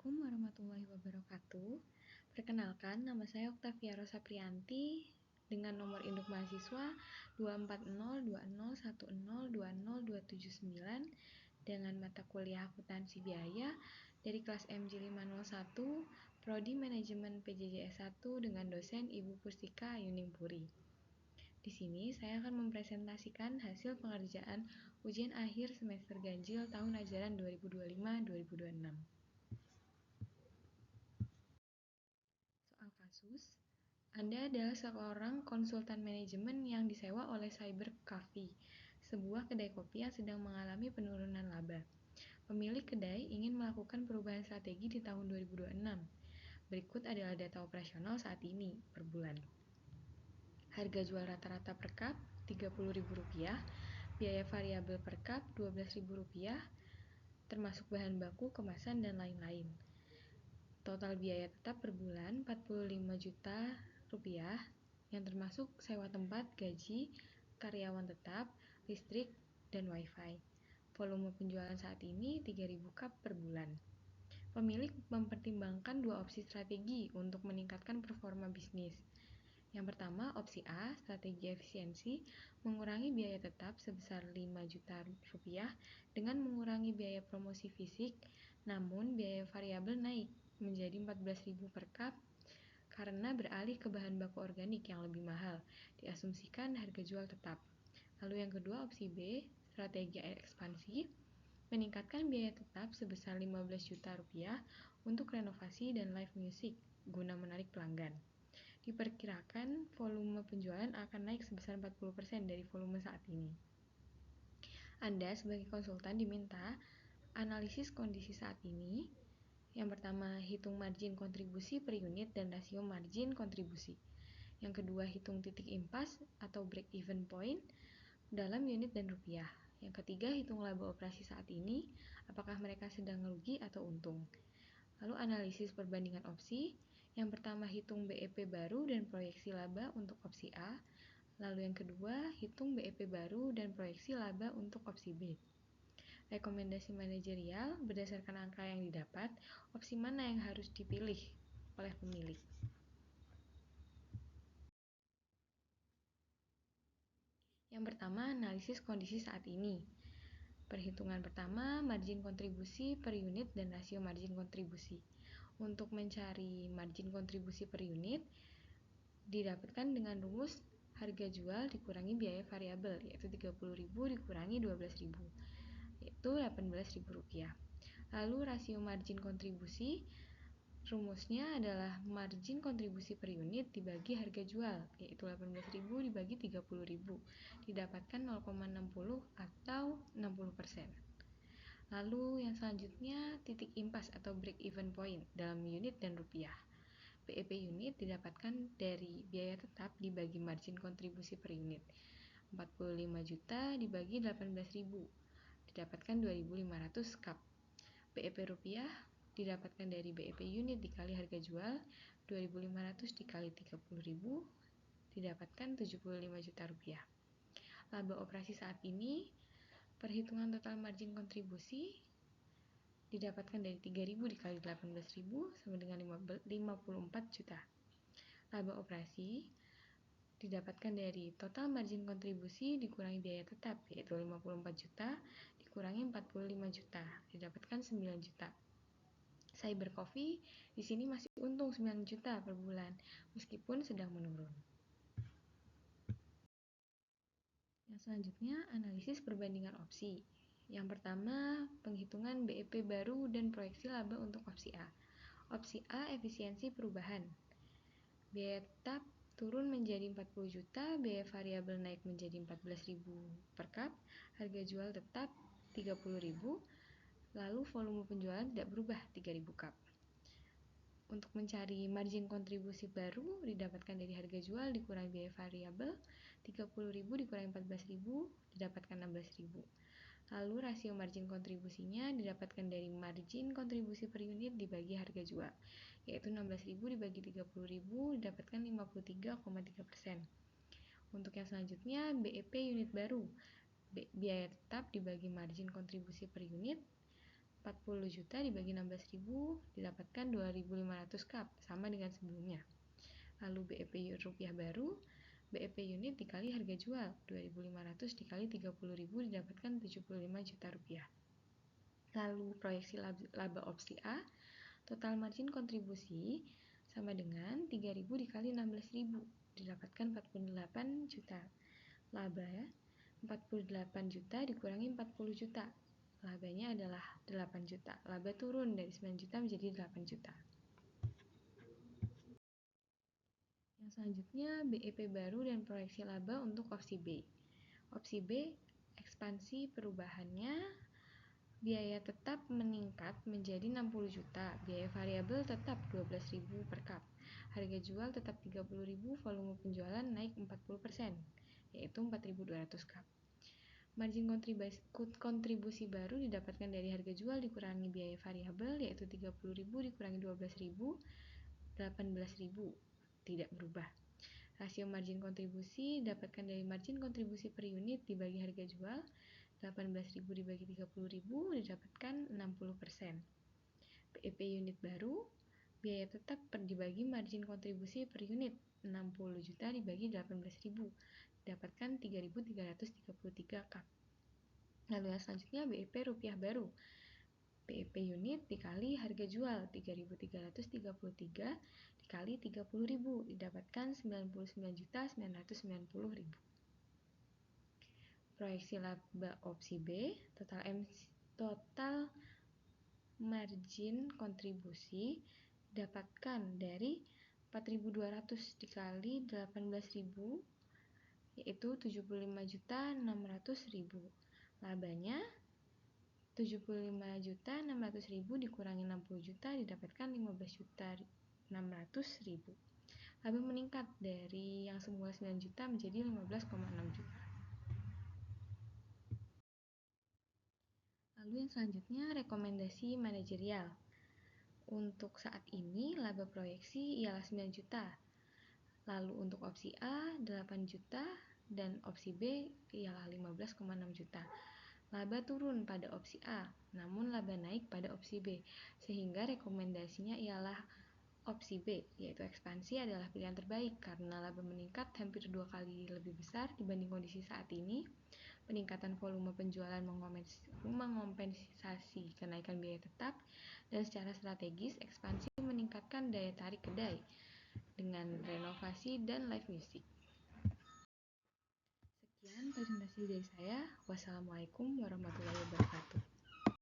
Assalamualaikum warahmatullahi wabarakatuh. Perkenalkan, nama saya Oktavia Rosa Priyanti dengan nomor induk mahasiswa 24020102029 dengan mata kuliah akuntansi biaya dari kelas MJ 501, Prodi Manajemen PJJ S1 dengan dosen Ibu Pustika Yuningpuri. Di sini saya akan mempresentasikan hasil pengerjaan ujian akhir semester ganjil tahun ajaran 2025-2026. Soal kasus, Anda adalah seorang konsultan manajemen yang disewa oleh Cyber Cafe, sebuah kedai kopi yang sedang mengalami penurunan laba. Pemilik kedai ingin melakukan perubahan strategi di tahun 2026. Berikut adalah data operasional saat ini per bulan. Harga jual rata-rata per cup Rp30.000, biaya variabel per cup Rp12.000, termasuk bahan baku, kemasan, dan lain-lain. Total biaya tetap per bulan Rp45 juta, yang termasuk sewa tempat, gaji, karyawan tetap, listrik, dan wifi. Volume penjualan saat ini 3.000 cup per bulan. Pemilik mempertimbangkan dua opsi strategi untuk meningkatkan performa bisnis. Yang pertama, opsi A, strategi efisiensi, mengurangi biaya tetap sebesar Rp5 juta dengan mengurangi biaya promosi fisik, namun biaya variabel naik menjadi Rp14.000 per cup karena beralih ke bahan baku organik yang lebih mahal, diasumsikan harga jual tetap. Lalu yang kedua, opsi B, strategi ekspansi, meningkatkan biaya tetap sebesar Rp15 juta untuk renovasi dan live music guna menarik pelanggan. Diperkirakan volume penjualan akan naik sebesar 40% dari volume saat ini. Anda sebagai konsultan diminta analisis kondisi saat ini. Yang pertama, hitung margin kontribusi per unit dan rasio margin kontribusi. Yang kedua, hitung titik impas atau break even point dalam unit dan rupiah. Yang ketiga, hitung laba operasi saat ini, apakah mereka sedang rugi atau untung. Lalu analisis perbandingan opsi. Yang pertama, hitung BEP baru dan proyeksi laba untuk opsi A. Lalu yang kedua, hitung BEP baru dan proyeksi laba untuk opsi B. Rekomendasi manajerial berdasarkan angka yang didapat, opsi mana yang harus dipilih oleh pemilik. Yang pertama, analisis kondisi saat ini. Perhitungan pertama, margin kontribusi per unit dan rasio margin kontribusi. Untuk mencari margin kontribusi per unit, didapatkan dengan rumus harga jual dikurangi biaya variabel, yaitu Rp30.000 dikurangi Rp12.000, yaitu Rp18.000. Lalu rasio margin kontribusi, rumusnya adalah margin kontribusi per unit dibagi harga jual, yaitu Rp18.000 dibagi Rp30.000, didapatkan 0,60 atau 60%. Lalu yang selanjutnya, titik impas atau break even point dalam unit dan rupiah. BEP unit didapatkan dari biaya tetap dibagi margin kontribusi per unit. 45 juta dibagi 18.000, didapatkan 2.500 cup. BEP rupiah didapatkan dari BEP unit dikali harga jual, 2.500 dikali 30.000, didapatkan 75 juta rupiah. Laba operasi saat ini, perhitungan total margin kontribusi didapatkan dari 3.000 dikali 18.000 sama dengan 54 juta. Laba operasi didapatkan dari total margin kontribusi dikurangi biaya tetap, yaitu 54 juta dikurangi 45 juta, didapatkan 9 juta. Cyber Coffee di sini masih untung 9 juta per bulan, meskipun sedang menurun. Yang selanjutnya, analisis perbandingan opsi. Yang pertama, penghitungan BEP baru dan proyeksi laba untuk opsi A. Opsi A, efisiensi perubahan. Biaya tetap turun menjadi 40 juta, biaya variabel naik menjadi 14.000 per cup, harga jual tetap 30.000, lalu volume penjualan tidak berubah 3.000 cup. Untuk mencari margin kontribusi baru didapatkan dari harga jual dikurangi biaya variabel, 30.000 dikurangi 14.000, didapatkan 16.000. Lalu rasio margin kontribusinya didapatkan dari margin kontribusi per unit dibagi harga jual, yaitu 16.000 dibagi 30.000, didapatkan 53,3%. Untuk yang selanjutnya, BEP unit baru. Biaya tetap dibagi margin kontribusi per unit, 40 juta dibagi 16.000 didapatkan 2.500 cup, sama dengan sebelumnya. Lalu BEP rupiah baru, BEP unit dikali harga jual, 2.500 dikali 30.000 didapatkan 75 juta rupiah. Lalu proyeksi laba opsi A, total margin kontribusi sama dengan 3.000 dikali 16.000 didapatkan 48 juta. Laba 48 juta dikurangi 40 juta. Labanya adalah 8 juta. Laba turun dari 9 juta menjadi 8 juta. Yang selanjutnya BEP baru dan proyeksi laba untuk opsi B. Opsi B, ekspansi perubahannya, biaya tetap meningkat menjadi 60 juta, biaya variabel tetap 12.000 per cup. Harga jual tetap 30.000, volume penjualan naik 40%, yaitu 4.200 cup. Margin kontribusi baru didapatkan dari harga jual dikurangi biaya variabel, yaitu 30.000 dikurangi 12.000, 18.000, tidak berubah. Rasio margin kontribusi didapatkan dari margin kontribusi per unit dibagi harga jual, 18.000 dibagi 30.000 didapatkan 60%. BEP unit baru, biaya tetap dibagi margin kontribusi per unit, 60 juta dibagi 18.000 dapatkan 3.333 cup. Lalu yang selanjutnya BEP rupiah baru. BEP unit dikali harga jual 3.333 dikali 30.000 didapatkan 99.990.000. Proyeksi laba opsi B, total margin kontribusi didapatkan dari 4.200 dikali 18.000 yaitu 75.600.000. Labanya 75.600.000 dikurangi 60 juta didapatkan 15.600.000. Laba meningkat dari yang semula 9 juta menjadi 15,6 juta. Lalu yang selanjutnya rekomendasi manajerial. Untuk saat ini laba proyeksi ialah 9 juta. Lalu untuk opsi A 8 juta dan opsi B ialah 15,6 juta. Laba turun pada opsi A, namun laba naik pada opsi B, sehingga rekomendasinya ialah opsi B, yaitu ekspansi adalah pilihan terbaik karena laba meningkat hampir 2 kali lebih besar dibanding kondisi saat ini. Peningkatan volume penjualan mengompensasi kenaikan biaya tetap, dan secara strategis ekspansi meningkatkan daya tarik kedai dengan renovasi dan live music. Sekian presentasi dari saya. Wassalamualaikum warahmatullahi wabarakatuh.